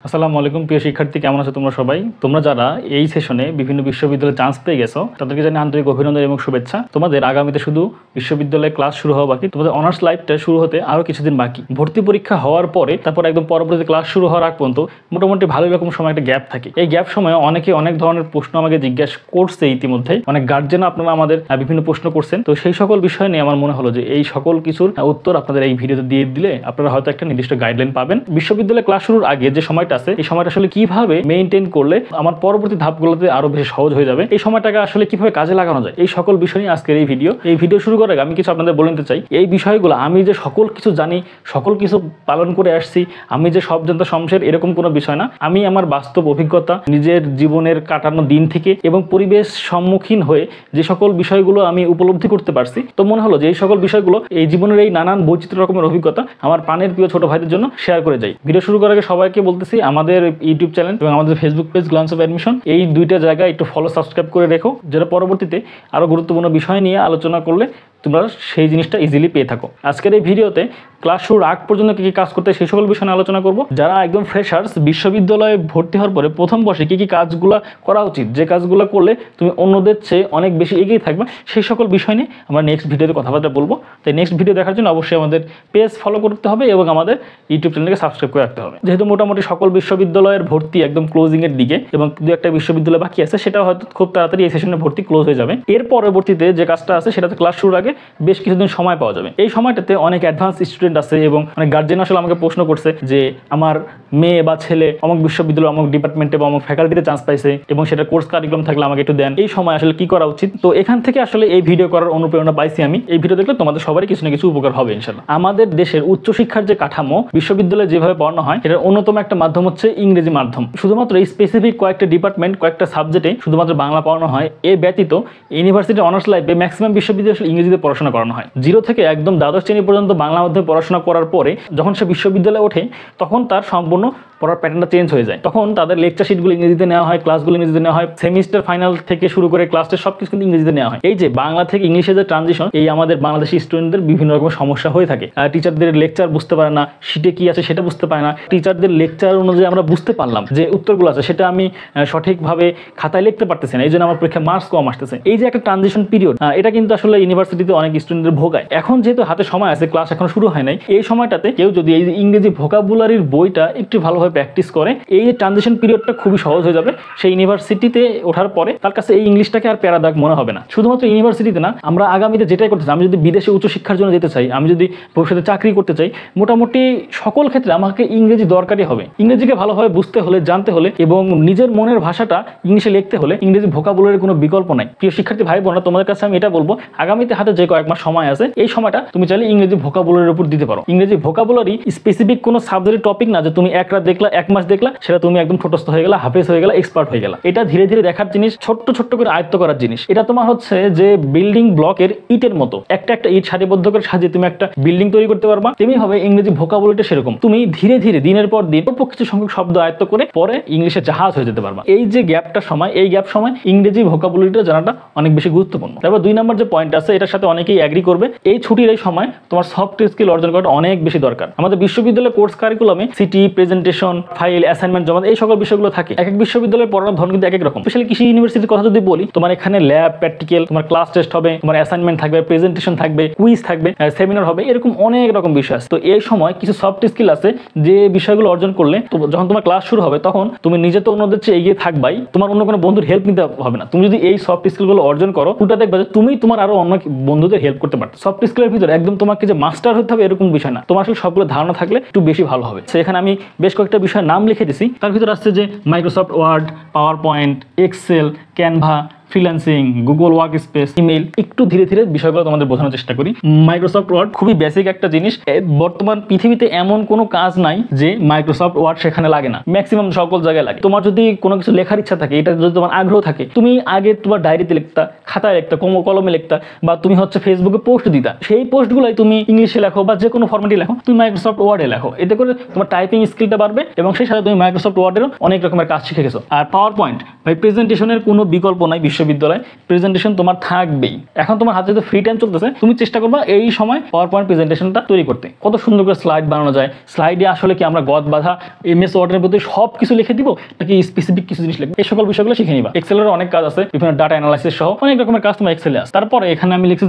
আসসালামু আলাইকুম প্রিয় শিক্ষার্থী, কেমন আছো তোমরা সবাই? তোমরা যারা এই সেশনে বিভিন্ন বিশ্ববিদ্যালয়ে চান্স পেয়ে গেছো তাদেরকে জানাই আন্তরিক অভিনন্দন এবং শুভেচ্ছা। তোমাদের আগামীতে শুধু বিশ্ববিদ্যালয়ে ক্লাস শুরু হওয়া বাকি, তোমাদের অনার্স লাইফটা শুরু হতে আরও কিছুদিন বাকি। ভর্তি পরীক্ষা হওয়ার পরে তারপর একদম পরবর্তী ক্লাস শুরু হওয়ার আগ পর্যন্ত মোটামুটি ভালোই রকম সময় একটা গ্যাপ থাকে। এই গ্যাপ সময়ে অনেকে অনেক ধরনের প্রশ্ন আমাকে জিজ্ঞাসা করছে, ইতিমধ্যেই অনেক গার্জেন আপনারা আমাদের বিভিন্ন প্রশ্ন করছেন। তো সেই সকল বিষয় নিয়ে আমার মনে হলো যে এই সকল কিছুর উত্তর আপনাদের এই ভিডিওতে দিয়ে দিলে আপনারা হয়তো একটা নির্দিষ্ট গাইডলাইন পাবেন। বিশ্ববিদ্যালয়ে ক্লাস শুরুর আগে যে সময়টা আছে, এই সময়টা আসলে কিভাবে মেইনটেইন করলে আমার পরবর্তী ধাপগুলোতে আরো বেশি সহজ হয়ে যাবে, এই সময়টাকে আসলে কিভাবে কাজে লাগানো যায়, এই সকল বিষয় নিয়ে আজকের এই ভিডিও শুরু করার আগে আমি কিছু আপনাদের বলে নিতে চাই। এই বিষয়গুলো আমি যে সকল কিছু জানি, সকল কিছু পালন করে আসছি, আমি যে সব জানতা শমশের, এরকম কোনো বিষয় না। আমি আমার বাস্তব অভিজ্ঞতা, নিজের জীবনের কাটানো দিন থেকে এবং পরিবেশ সম্মুখীন হয়ে যে সকল বিষয়গুলো আমি উপলব্ধি করতে পারছি, তো মনে হলো যে এই সকল বিষয়গুলো এই জীবনের এই নানান বৈচিত্র্য রকমের অভিজ্ঞতা আমার প্রাণের প্রিয় ছোট ভাইদের জন্য শেয়ার করে যাই। ভিডিও শুরু করার আগে সবাইকে বলতেছি, আমাদের ইউটিউব চ্যানেল এবং আমাদের Facebook page glance of admission, এই দুইটা জায়গায় একটু ফলো সাবস্ক্রাইব করে রেখো, যেটা পরবর্তীতে আরো গুরুত্বপূর্ণ বিষয় নিয়ে আলোচনা করলে তোমরা সেই জিনিসটা ইজিলি পেয়ে থাকো। আজকের এই ভিডিওতে ক্লাস শুরুর আগ পর্যন্ত কি কি কাজ করতে সেই সকল বিষয় নিয়ে আলোচনা করব। যারা একদম ফ্রেশার্স, বিশ্ববিদ্যালয়ে ভর্তি হওয়ার পরে প্রথম বর্ষে কি কি কাজগুলো করা উচিত, যে কাজগুলো করলে তুমি অন্যদের চেয়ে অনেক বেশি এগিয়ে থাকবে, সেই সকল বিষয় নিয়ে আমরা নেক্সট ভিডিওতে কথাবার্তা বলবো। তাই নেক্সট ভিডিও দেখার জন্য অবশ্যই আমাদের পেজ ফলো করতে হবে এবং আমাদের ইউটিউব চ্যানেলকে সাবস্ক্রাইব করে রাখতে হবে। যেহেতু মোটামুটি সকল বিশ্ববিদ্যালয়ের ভর্তি একদম ক্লোজিং এর দিকে এবং দু একটা বিশ্ববিদ্যালয় বাকি আছে, সেটা হয়তো খুব তাড়াতাড়ি এই সেশনে ভর্তি ক্লোজ হয়ে যাবে। এর পরবর্তীতে যে কাজটা আছে সেটাতে ক্লাস শুরুর আগে বেশ কিছুদিন সময় পাওয়া যাবে। এই সময়টাতে অনেক অ্যাডভান্স স্টুডেন্ট আছে এবং অনেক গার্জেন আসলে আমাকে প্রশ্ন করছে যে আমার মেয়ে বা ছেলে অমুক বিশ্ববিদ্যালয় অমুক ডিপার্টমেন্টে বা অমুক ফ্যাকাল্টিতে চান্স পাইছে এবং সেটা কোর্স কারিকুলাম থাকলে আমাকে একটু দেন, এই সময় আসলে কি করা উচিত। তো এখান থেকে আসলে এই ভিডিও করার অনুপ্রেরণা পাইছি আমি। এই ভিডিও দেখলে তোমাদের সবারই কিছু না কিছু উপকার হবে ইনশাআল্লাহ। আমাদের দেশের উচ্চশিক্ষার যে কাঠামো, বিশ্ববিদ্যালয়ে যেভাবে পড়ানো হয়, এটার অন্যতম একটা মাধ্যম হচ্ছে ইংরেজি মাধ্যম। শুধুমাত্র এই স্পেসিফিক কয়েকটা ডিপার্টমেন্ট, কয়েকটা সাবজেক্টে শুধুমাত্র বাংলা পড়ানো হয়। এ ব্যতীত ইউনিভার্সিটি অনার্স লাইফে ম্যাক্সিমাম বিশ্ববিদ্যালয়ে ইংরেজিতে পড়াশোনা করানো হয়। জিরো থেকে একদম দ্বাদশ শ্রেণী পর্যন্ত বাংলা মাধ্যমে পড়াশোনা করার পরে যখন সে বিশ্ববিদ্যালয়ে ওঠে, তখন তার সম্পূর্ণ পড়ার প্যাটার্নটা চেঞ্জ হয়ে যায়। তখন তাদের লেকচার শিটগুলো ইংরেজিতে নেওয়া হয়, ক্লাসগুলো ইংরেজিতে নেওয়া হয়, সেমিস্টার ফাইনাল থেকে শুরু করে ক্লাস টেস্ট সব কিছু কিন্তু ইংরেজিতে নেওয়া হয়। এই যে বাংলা থেকে ইংলিশে যে ট্রানজিশন, এই আমাদের বাংলাদেশি স্টুডেন্টদের বিভিন্ন রকম সমস্যা হয়ে থাকে। টিচারদের লেকচার বুঝতে পারে না, শিটে কি আছে সেটা বুঝতে পারে না। টিচারদের লেকচার অনুযায়ী আমরা বুঝতে পারলাম যে উত্তরগুলো আছে, সেটা আমি সঠিকভাবে খাতায় লিখতে পারতেছি না, এই জন্য আমার পরীক্ষায় মার্কস কম আসতেছে। এই যে একটা ট্রানজিশন পিরিয়ড, এটা কিন্তু আসলে ইউনিভার্সিটিতে অনেক স্টুডেন্টদের ভোগায়। এখন যেহেতু হাতে সময় আছে, ক্লাস এখনো শুরু হয় নাই, এই সময়টাতে কেউ যদি এই ইংরেজি ভোকাবুলারির বইটা একটু ভালোভাবে প্র্যাকটিস করে, এই যে ট্রানজিশন পিরিয়ডটা খুবই সহজ হয়ে যাবে। সেই ইউনিভার্সিটিতে ওঠার পরে তার কাছে এই ইংলিশটাকে আর প্যারাদাগ মনে হবে না। শুধুমাত্র ইউনিভার্সিটিতে না, আমরা আগামীতে যেটাই করতে চাই, আমি যদি বিদেশে উচ্চশিক্ষার জন্য যেতে চাই, আমি যদি ভবিষ্যতে চাকরি করতে চাই, মোটামুটি সকল ক্ষেত্রে আমাকে ইংরেজি দরকারই হবে। ইংরেজিকে ভালোভাবে বুঝতে হলে, জানতে হলে এবং নিজের মনের ভাষাটা ইংলিশে লিখতে হলে ইংরেজি ভোকাবুলারির কোনো বিকল্প নাই। প্রিয় শিক্ষার্থী ভাই বোনেরা, তোমাদের কাছে আমি এটা বলবো, আগামীতে হাতে যে কয়েক মাস সময় আছে, এই সময়টা তুমি চাইলে ইংরেজি ভোকাবুলারির উপর দিতে পারো। ইংরেজি ভোকাবুলারি স্পেসিফিক কোনো সাবজেক্টের টপিক না যে তুমি এক রাত দেখলা, এক মাস দেখলা, সেটা তুমি একদম ঠোঁটস্থ হয়ে গেলা, হাফেজ হয়ে গেলা, এক্সপার্ট হয়ে গেলা। এটা ধীরে ধীরে দেখার জিনিস, ছোট্ট ছোট্ট করে আয়ত্ত করার জিনিস। এটা তোমার হচ্ছে যে বিল্ডিং ব্লকের ইটের মতো, একটা একটা ইট সারিবদ্ধ করে সাজিয়ে তুমি একটা বিল্ডিং তৈরি করতে পারবা। তেমনি হবে ইংরেজি ভোকাবুলারিটা সেরকম, তুমি ধীরে ধীরে দিনের পর দিন অল্প কিছু সংখ্যক শব্দ আয়ত্ত করে পরে ইংলিশে জাহাজ হয়ে যেতে পারবা। এই যে গ্যাপটা সময়, এই গ্যাপ সময় ইংরেজি ভোকাবুলারিটা জানাটা অনেক বেশি গুরুত্বপূর্ণ। তারপর 2 নম্বর যে পয়েন্ট আছে, এটার সাথে অনেকেই এগ্রি করবে, এই ছুটির এই সময় তোমার সফট স্কিল অর্জন করাটা অনেক বেশি দরকার। আমাদের বিশ্ববিদ্যালয়ের কোর্স কারিকুলামে সিটি, প্রেজেন্টেশন, ফাইল, অ্যাসাইনমেন্ট জমা, এই সকল বিষয়গুলো থাকে। এক এক বিশ্ববিদ্যালয়ের পড়ানোর ধরন কিন্তু এক এক রকম। স্পেশালি কৃষি ইউনিভার্সিটির কথা যদি বলি, তোমার এখানে ল্যাব, প্র্যাকটিক্যাল, তোমার ক্লাস টেস্ট হবে, তোমার অ্যাসাইনমেন্ট থাকবে, প্রেজেন্টেশন থাকবে, কুইজ থাকবে, সেমিনার হবে, এরকম অনেক রকম বিষয় আছে। তো এই সময় কিছু সফট স্কিল আছে যে বিষয়গুলো অর্জন করলে যখন তোমার ক্লাস শুরু হবে, তখন তুমি নিজে তো অন্যদের চেয়ে এগিয়ে থাকবাই, তোমার অন্য কোনো বন্ধুর হেল্প নিতে হবে না। তুমি যদি এই সফট স্কিলগুলো অর্জন করো, ওটা দেখবা যে তুমি তোমার আরো অন্য বন্ধুদের হেল্প করতে পারো। সফট স্কিলের ভিতরে একদম তোমাকে যে মাস্টার হতে হবে এরকম বিষয় না, তোমার আসলে সবগুলো ধারণা থাকলে একটু বেশি ভালো হবে। সেখানে আমি বেশ কয়েকটা বিষয়ের নাম লিখে দিছি। তার ভিতরে আসছে যে Microsoft Word, PowerPoint, Excel, Canva, freelancing, Google Workspace, email. একটু ধীরে ধীরে বিষয়গুলো তোমাদের বোঝানোর চেষ্টা করি। মাইক্রোসফট ওয়ার্ড খুবই বেসিক একটা জিনিস। বর্তমান পৃথিবীতে এমন কোনো কাজ নাই যে মাইক্রোসফট ওয়ার্ড সেখানে লাগে না, ম্যাক্সিমাম সকল জায়গায় লাগে। তোমার যদি কোনো কিছু লেখার ইচ্ছা থাকে, এটা যদি তোমার আগ্রহ থাকে, তুমি আগে তোমার ডায়েরিতে লিখতা, খাতায় লিখতা, কলমে লিখতা, বা তুমি হচ্ছে ফেসবুকে পোস্ট দিতা। সেই পোস্টগুলোই তুমি ইংলিশে লেখো বা যে কোনো ফরম্যাটে লেখো, তুমি মাইক্রোসফট ওয়ার্ডে লেখো। এতে করে তোমার টাইপিং স্কিলটা বাড়বে এবং সেই সাথে তুমি মাইক্রোসফট ওয়ার্ডেরও অনেক রকমের কাজ শিখে গেছো। আর পাওয়ার পয়েন্ট ভাই, প্রেজেন্টেশনের কোনো বিকল্প নাই বিশ্ববিদ্যালয়ে প্রেজেন্টেশন তোমার থাকবেই। এখন তোমার হাতে যদি ফ্রি টাইম চলতেছে, তুমি চেষ্টা করবা এই সময় পাওয়ার পয়েন্ট প্রেজেন্টেশনটা তৈরি করতে। কত সুন্দর করে স্লাইড বানানো যায়, স্লাইডে আসলে কি আমরা গদ বাঁধা MS ওয়ার্ডের মধ্যে সব কিছু লিখে দিব নাকি স্পেসিফিক কিছু জিনিস লিখবো, এই সকল বিষয়গুলো শিখে নিবা। এক্সেলের অনেক কাজ আছে, বিভিন্ন ডাটা অ্যানালাইসিস সহ অনেক রকমের কাজ তোমার এক্সেলে আছে। তারপরে এখানে আমি লিখছি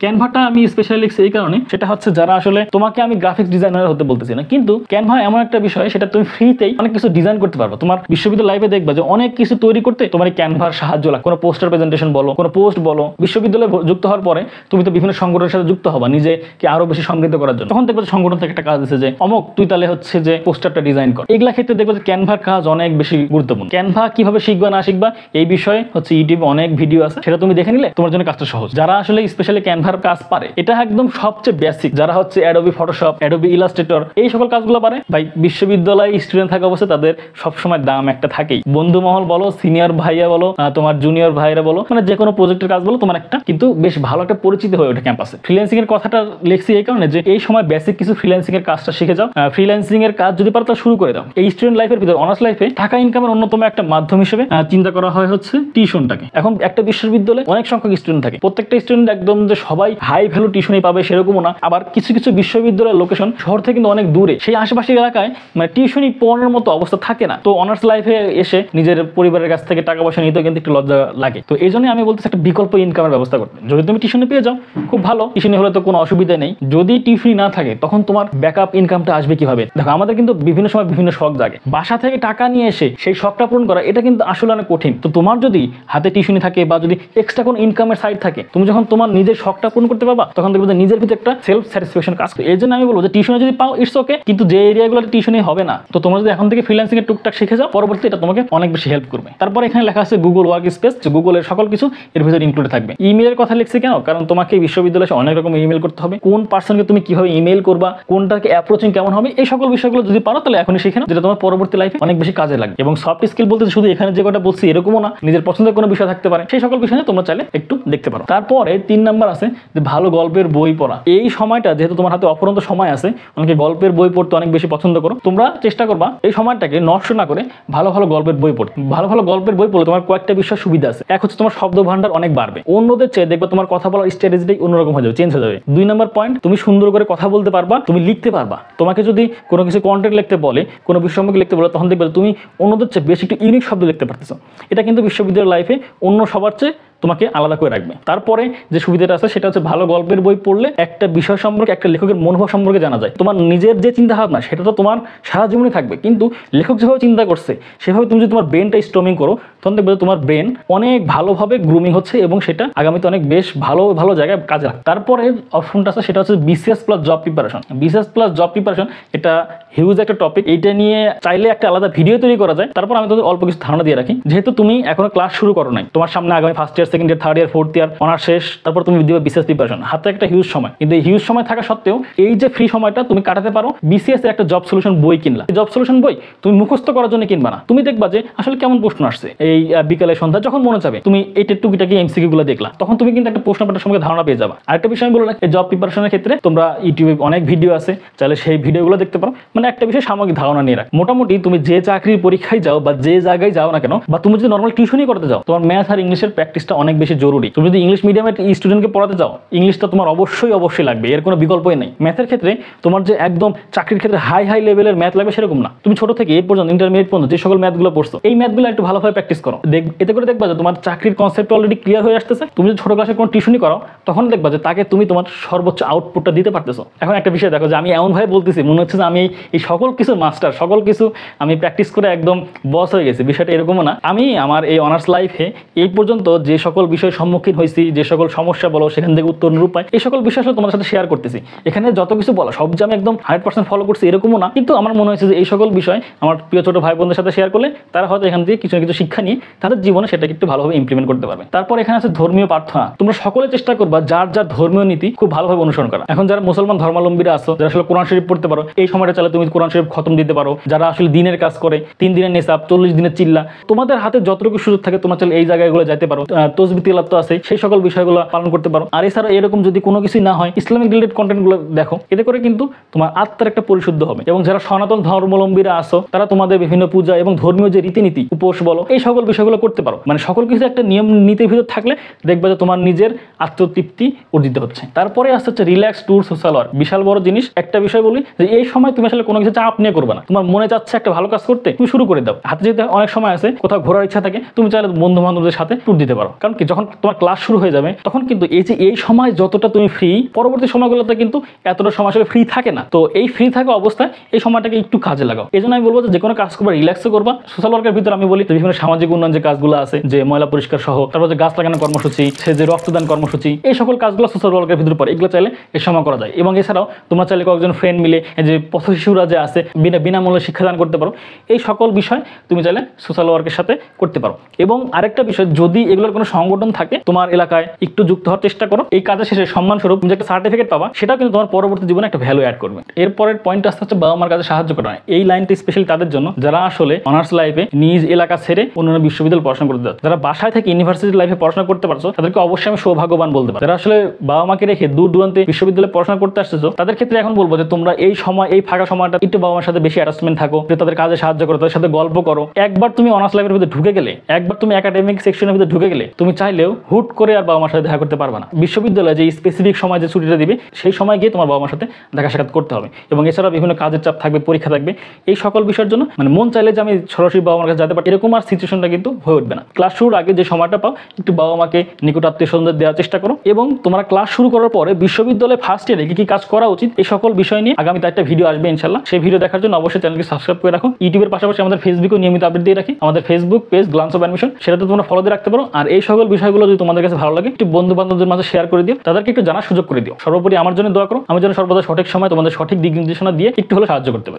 ক্যানভাটা আমি স্পেশালি লিখছি এই কারণে, সেটা হচ্ছে যারা আসলে তোমাকে আমি গ্রাফিক্স ডিজাইনার হতে বলতেছি না, কিন্তু ক্যানভা এমন একটা বিষয় সেটা তুমি ফ্রিতেই অনেক কিছু ডিজাইন করতে পারবে। তোমার বিশ্ববিদ্যালয় লাইফে দেখবা যে অনেক কিছু তৈরি করতে তোমার এই ক্যানভার সাহায্য লাগে। কোনো পোস্টার প্রেজেন্টেশন বলো, কোনো পোস্ট বলো, বিশ্ববিদ্যালয়ে যুক্ত হওয়ার পরে তুমি তো বিভিন্ন সংগঠনের সাথে যুক্ত হবা নিজেকে আরো বেশি সমৃদ্ধ করার জন্য। তখন দেখবে সংগঠন থেকে একটা কাজ দিচ্ছে যে অমুক তুই তাহলে হচ্ছে যে পোস্টারটা ডিজাইন কর। এগুলা ক্ষেত্রে দেখবে যে ক্যানভার কাজ অনেক বেশি গুরুত্বপূর্ণ। ক্যানভা কিভাবে শিখবা না শিখবা এই বিষয়ে হচ্ছে ইউটিউবে অনেক ভিডিও আছে, সেটা তুমি দেখে নিলে তোমার জন্য কাজটা সহজ। যারা আসলে স্পেশালি ক্যানভার কাজ পারে, এটা একদম সবচেয়ে বেসিক। যারা হচ্ছে অ্যাডোবি ফটোশপ, অ্যাডোবি ইলাস্ট্রেটর এই সকল কাজগুলো পারে, ভাই বিশ্ববিদ্যালয়ে স্টুডেন্ট থাকা অবস্থায় তাদের সবসময় দাম একটা থাকেই। বন্ধু মহল বলো, সিনিয়র ভাইয়া বলো, তোমার জুনিয়র ভাইরা বলো, মানে যে কোনো প্রজেক্টের কাজ বলো, তোমার একটা কিন্তু বেশ ভালো একটা পরিচিতি হয়ে ওঠে ক্যাম্পাসে। ফ্রিল্যান্সিং এর কথাটা লিখছি এই কারণে যে এই সময় বেসিক কিছু ফ্রিল্যান্সিং এর কাজটা শিখে যাও। ফ্রিল্যান্সিং এর কাজ যদি পারো তাহলে শুরু করে দাও। এই স্টুডেন্ট লাইফের ভিতর অনার্স লাইফে টাকা ইনকামের অন্যতম একটা মাধ্যম হিসেবে চিন্তা করা হয় হচ্ছে টিউশনটাকে। এখন একটা বিশ্ববিদ্যালয়ে অনেক সংখ্যক স্টুডেন্ট থাকে, প্রত্যেকটা স্টুডেন্ট একদম যে সবাই হাই ভ্যালু টিউশনই পাবে সেরকমও না। আবার কিছু কিছু বিশ্ববিদ্যালয়ের লোকেশন শহর থেকে কিন্তু অনেক দূরে, সেই আশেপাশের এলাকায় মানে টিউশনই পড়ানোর মতো অবস্থা থাকে না। তো অনার্স লাইফে এসে নিজের পরিবারের কাছ থেকে টাকা পয়সা নিতে কিন্তু একটু লজ্জা লাগে। তো এই জন্যই আমি বলতেছি একটা বিকল্প ইনকামের ব্যবস্থা করতে। যদি তুমি টিউশনে পেয়ে যাও খুব ভালো, টিউশনি হলে তো কোনো অসুবিধা নেই। যদি টিউশনি না থাকে তখন তোমার ব্যাকআপ ইনকামটা আসবে কিভাবে? দেখো আমাদের কিন্তু বিভিন্ন সময় বিভিন্ন শখ জাগে, বাসা থেকে টাকা নিয়ে এসে সেই শখটা পূরণ করা এটা কিন্তু আসলে অনেক কঠিন। তো তোমার যদি হাতে টিউশনি থাকে বা যদি এক্সট্রা কোনো ইনকামের সাইড থাকে, তুমি যখন তোমার নিজের শখটা পূরণ করতে পারবা তখন দেখবে যে নিজের ভিতরে একটা সেলফ স্যাটিসফ্যাকশন কাজ করে। এই জন্য আমি বলবো যে টিউশনে যদি পাও ইটস ওকে, কিন্তু যে এরিয়াগুলোতে টিউশনি হবে না, তো তোমরা যদি এখন থেকে ফ্রিল্যান্সিং এর টুকটাক শিখে যাও, পরবর্তীতে এটা তোমাকে অনেক বেশি হেল্প করবে। তারপর এখানে লেখা আছে গুগল ওয়ার্ক স্পেস, যে গুগলের সকল কিছু এর ভিতরে ইনক্লুড থাকবে। ইমেলের কথা লিখছি কেন? কারণ তোমাকে বিশ্ববিদ্যালয়ে অনেক রকম ইমেল করতে হবে, কোন পার্সনকে তুমি কিভাবে ইমেল করবা, কোনটাকে অ্যাপ্রোচিং কেমন হবে, এই সকল বিষয়গুলো যদি পারো তাহলে এখনই শিখে নাও, যেটা তোমার পরবর্তী লাইফে অনেক বেশি কাজে লাগে। এবং সফট স্কিল বলতে শুধু এখানে যে কটা বলছি এরকমও না, নিজের পছন্দের কোনো বিষয় থাকতে পারে, সেই সকল বিষয় নিয়ে তোমরা চাইলে একটু দেখতে পারো। তারপরে 3 নাম্বার আছে যে ভালো গল্পের বই পড়া। এই সময়টা যেহেতু তোমার হাতে অফুরন্ত সময় আছে, অনেকে গল্পের বই পড়তে অনেক বেশি পছন্দ করো, তোমরা চেষ্টা করবা এই সময়টাকে নষ্ট না করে ভালো ভালো গল্পের বই পড়তে। ভালো ভালো গল্পের বই পড়লে তোমার কয়েকটা বিষয় সুবিধা আছে। এক হচ্ছে তোমার শব্দ ভান্ডার অনেক বাড়বে, অন্যদের চেয়ে দেখবে তোমার কথা বলার স্ট্র্যাটেজিটাই অন্যরকম হয়ে যাবে, চেঞ্জ হয়ে যাবে। 2 নাম্বার পয়েন্ট, তুমি সুন্দর করে কথা বলতে পারবা, তুমি লিখতে পারবা। তোমাকে যদি কোনো কিছু কন্টেন্ট লিখতে বলে, কোনো বিষয় সম্পর্কে লিখতে বলে, তখন দেখবে তুমি অন্যদের চেয়ে বেশি একটু ইউনিক শব্দ লিখতে পারতেছো। এটা কিন্তু বিশ্ববিদ্যালয় লাইফে অন্য সবার চেয়ে তোমাকে আলাদা করে রাখবে। তারপরে যে সুবিধাটা আছে সেটা হচ্ছে ভালো গল্পের বই পড়লে একটা বিষয় সম্পর্কে, একটা লেখকের মনোভাব সম্পর্কে জানা যায়। তোমার নিজের যে চিন্তা ভাবনা সেটা তো তোমার সারা জীবনে থাকবে, কিন্তু লেখক যেভাবে চিন্তা করছে সেভাবে তুমি যদি তোমার ব্রেনটা স্টর্মিং করো, তখন দেখবে তোমার ব্রেন অনেক ভালোভাবে গ্রুমিং হচ্ছে এবং সেটা আগামীতে অনেক বেশ ভালো ভালো জায়গায় কাজে লাগে। তারপরে অপশনটা আছে সেটা হচ্ছে BCS plus job preparation. BCS plus job preparation এটা হিউজ একটা টপিক, এইটা নিয়ে চাইলে একটা আলাদা ভিডিও তৈরি করা যায়। তারপর আমি তোমাদের অল্প কিছু ধারণা দিয়ে রাখি। যেহেতু তুমি এখনো ক্লাস শুরু করো নাই, তোমার সামনে আগামী first year, second year, third year, fourth year honours শেষ, তারপর তুমি দিবে BCS প্রিপারেশন, হাতে একটা হিউজ সময়। কিন্তু এই হিউজ সময় থাকা সত্ত্বেও এই যে ফ্রি সময়টা তুমি কাটাতে পারো, BCS এর একটা জব সলিউশন বই কিনলা। জব সলিউশন বই তুমি মুখস্থ করার জন্য কিনবা না, তুমি দেখবা যে আসলে কেমন প্রশ্ন আসছে এই বিকালে সন্ধ্যা যখন মনে চাবে তুমি এই টুকিটাকি MCQ গুলো দেখলা, তখন তুমি কিন্তু একটা প্রশ্ন পেটার সম্পর্কে ধারণা পেয়ে যাবা। আরেকটা বিষয় আমি বলবো না, এই জব প্রিপারেশনের ক্ষেত্রে তোমরা ইউটিউবে অনেক ভিডিও আছে, চাইলে সেই ভিডিওগুলো দেখতে পারো। মানে একটা বিষয় সামগ্রিক ধারণা নিয়ে রাখ। মোটামুটি তুমি যে চাকরির পরীক্ষায় যাও বা যে জায়গায় যাও না কেন, বা তুমি যদি নর্মাল টিউশনই করতে যাও, তোমার ম্যাথ আর ইংলিশের প্র্যাকটিসটা অনেক বেশি জরুরি। তুমি যদি ইংলিশ মিডিয়ামের স্টুডেন্টকে পড়াতে যাও, ইংলিশটা তোমার অবশ্যই লাগবে, এর কোনো বিকল্পই নেই। ম্যাথের ক্ষেত্রে তোমার যে একদম চাকরির ক্ষেত্রে হাই লেভেলের ম্যাথ লাগবে সেরকম না। তুমি ছোট থেকে এই পর্যন্ত ইন্টারমিডিয়েট পর্যন্ত যে সকল ম্যাথগুলো পড়ছো, এই ম্যাথগুলো একটু ভালোভাবে প্র্যাকটিস করো। এতে করে দেখবা যে তোমার চাকরির কনসেপ্ট অলরেডি ক্লিয়ার হয়ে আসতেছে। তুমি যদি ছোট ক্লাসে কোনো টিউশনই করো, তখন দেখবা যে তাকে তুমি তোমার সর্বোচ্চ আউটপুটটা দিতে পারতেছো। এখন একটা বিষয় দেখো যে আমি এমন ভাবে বলতেছি মনে হচ্ছে যে আমি এই সকল কিছু মাস্টার, সকল কিছু আমি প্র্যাকটিস করে একদম বস হয়ে গেছি। বিষয়টা এরকমও না। আমি আমার এই অনার্স লাইফে এই পর্যন্ত যে সকল বিষয় সম্মুখীন হয়েছি, যে সকল সমস্যা বলো সেখান থেকে উত্তর নিরূপায়, এই সকল বিষয় আসলে তোমাদের সাথে শেয়ার করতেছি। এখানে যত কিছু বলা সব যে আমি একদম 100% ফলো করছি এরকমও না, কিন্তু আমার মনে হয়েছে যে এই সকল বিষয় আমার প্রিয় ছোট ভাই বোনদের সাথে শেয়ার করলে তারা হয়তো এখান থেকে কিছু না কিছু শিক্ষা নিয়ে তাদের জীবনে সেটাকে একটু ভালোভাবে ইমপ্লিমেন্ট করতে পারবে। তারপর এখানে আছে ধর্মীয় প্রার্থনা। তোমরা সকলে চেষ্টা করবা যার যার ধর্মীয় নীতি খুব ভালোভাবে অনুসরণ করা। এখন যারা মুসলমান ধর্মাবলম্বীরা আছো, যারা আসলে কোরআন শরীফ পড়তে পারো, এই সময়টা চাইলে তুমি কোরআন শরীফ খতম দিতে পারো। যারা আসলে দিনের কাজ করে, 3 দিনের নিসাব, 40 দিনের চিল্লা, তোমাদের হাতে যতটুকু সুযোগ থাকে তোমরা চাইলে এই জায়গাগুলো যাইতে পারো। তসবিহ তিলাওয়াত তো আছে, সেই সকল বিষয়গুলো পালন করতে পারো। আর এছাড়া এরকম যদি কোনো কিছুই না হয়, ইসলামিক রিলেটেড কন্টেন্টগুলো দেখো, এতে করে কিন্তু তোমার আত্মার একটা পরিশুদ্ধ হবে। এবং যারা সনাতন ধর্মাবলম্বীরা আছো, তারা তোমাদের বিভিন্ন পূজা এবং ধর্মীয় যে রীতিনীতি, উপোস বলো, এই সকল বিষয়গুলো করতে পারো। মানে সকল কিছু একটা নিয়ম নীতির ভিতর থাকলে দেখবে যে তোমার নিজের আত্মতৃপ্তি অর্জিত হচ্ছে। তারপরে আসছে হচ্ছে রিল্যাক্স ট্যুর সোশ্যাল ওয়ার্ক। বিশাল বড় জিনিস। একটা বিষয় বলি যে এই সময় তুমি আসলে কোনো কিছু চাপ নিয়ে করবে না। তোমার মনে চাচ্ছে একটা ভালো কাজ করতে, তুমি শুরু করে দাও। হাতে যেতে অনেক সময় আছে, কোথাও ঘোরার ইচ্ছা থাকে, তুমি চাইলে বন্ধু বান্ধবদের সাথে ট্যুর দিতে পারো। কারণ কি, যখন তোমার ক্লাস শুরু হয়ে যাবে তখন কিন্তু এই সময় যতটা তুমি ফ্রি, পরবর্তী সময়গুলোতে কিন্তু এতটা সময় আসলে ফ্রি থাকে না। তো এই ফ্রি থাকা অবস্থায় এই সময়টাকে একটু কাজে লাগাও। এই জন্য আমি বলবো যে কোনো কাজ করবা রিল্যাক্সে করবা। সোশ্যাল ওয়ার্কের ভিতরে আমি বলি বিভিন্ন সামাজিক উন্নয়ন যে কাজগুলো আছে, যে ময়লা পরিষ্কার সহ, তারপর যে গাছ লাগানো কর্মসূচি, সে যে রক্তদান কর্মসূচি, এই সকল কাজগুলো সোশ্যাল ওয়ার্কের ভিতরে পড়ে। এগুলো চাইলে এই সময় করা যায়। এবং এছাড়াও তোমরা চাইলে কয়েকজন ফ্রেন্ড মিলে যে পথ শিশুরা যে আছে, বিনামূল্যে শিক্ষাদান করতে পারো। এই সকল বিষয় তুমি চাইলে সোশ্যাল ওয়ার্কের সাথে করতে পারো। এবং আরেকটা বিষয়, যদি এগুলোর কোনো সংগঠন থাকে তোমার এলাকায়, একটু যুক্ত হওয়ার চেষ্টা করো। এই কাজের শেষে সম্মানস্বরূপ তুমি যে একটা সার্টিফিকেট পাবা, সেটাও কিন্তু তোমার পরবর্তী জীবনে একটা ভ্যালু অ্যাড করবে। এরপরের পয়েন্ট আসতে হচ্ছে বাবা মার কাছে সাহায্য করা। এই লাইনটা স্পেশালি তাদের জন্য যারা আসলে অনার্স লাইফে নিজ এলাকা ছেড়ে অন্যান্য বিশ্ববিদ্যালয়ে পড়াশোনা করতে যাচ্ছে। যারা বাসায় থেকে ইউনিভার্সিটি লাইফে পড়াশোনা করতে পারছো, তাদেরকে অবশ্যই আমি সৌভাগ্যবান বলতে পারি। যারা আসলে বাবা মাকে রেখে দূর দূরান্তে বিশ্ববিদ্যালয়ে পড়াশোনা করতে আসতেছো, তাদের ক্ষেত্রে এখন বলবো যে তোমরা এই সময়, এই ফাঁকা সময়টা একটু বাবা মার সাথে বেশি অ্যাটাচমেন্ট থাকো, যে তাদের কাজে সাহায্য করো, তাদের সাথে গল্প করো। একবার তুমি অনার্স লাইফের ভিতরে ঢুকে গেলে, একবার তুমি একাডেমিক সেকশনের ভিতরে ঢুকে গেলে, তুমি চাইলেও হুট করে আর বাবা মার সাথে দেখা করতে পারবে না। বিশ্ববিদ্যালয়ে যে স্পেসিফিক সময় যে ছুটিটা দিবে, সেই সময় গিয়ে তোমার বাবা মার সাথে দেখা সাক্ষাৎ করতে হবে। এবং এছাড়া বিভিন্ন কাজের চাপ থাকবে, পরীক্ষা থাকবে, এই সকল বিষয়ের জন্য মানে মন চাইলে যে আমি সরাসরি বাবা মার কাছে যেতে পারি, এরকম আর সিচুয়েশনটা কিন্তু হয়ে উঠবে না। ক্লাস শুরুর আগে যে সময়টা পাও, একটু বাবা মাকে নিকট আত্মীয় স্বজনদের দেওয়ার চেষ্টা করো। এবং তোমরা ক্লাস শুরু করার পরে বিশ্ববিদ্যালয়ে ফার্স্ট ইয়ারে কি কাজ করা উচিত, এই সকল বিষয় নিয়ে আগামীতে একটা ভিডিও আসবে ইনশাল্লাহ। সেই ভিডিও দেখার জন্য অবশ্যই চ্যানেলকে সাবস্ক্রাইব করে রাখো। ইউটিউবের পাশাপাশি আমাদের ফেসবুকেও নিয়মিত আপডেট দিয়ে রাখি। আমাদের Facebook page glance of admission, সেটাতে তোমরা ফলো দিয়ে রাখতে পারো। আর এই সকল বিষয়গুলো যদি তোমাদের কাছে ভালো লাগে, একটু বন্ধু বান্ধবদের মাঝে শেয়ার করে দিও, তাদেরকে একটু জানার সুযোগ করে দিও। সর্বোপরি আমার জন্য দোয়া করো, আমি যেন সর্বদা সঠিক সময় তোমাদের সঠিক দিক নির্দেশনা দিয়ে একটু হলে সাহায্য করতে পারি।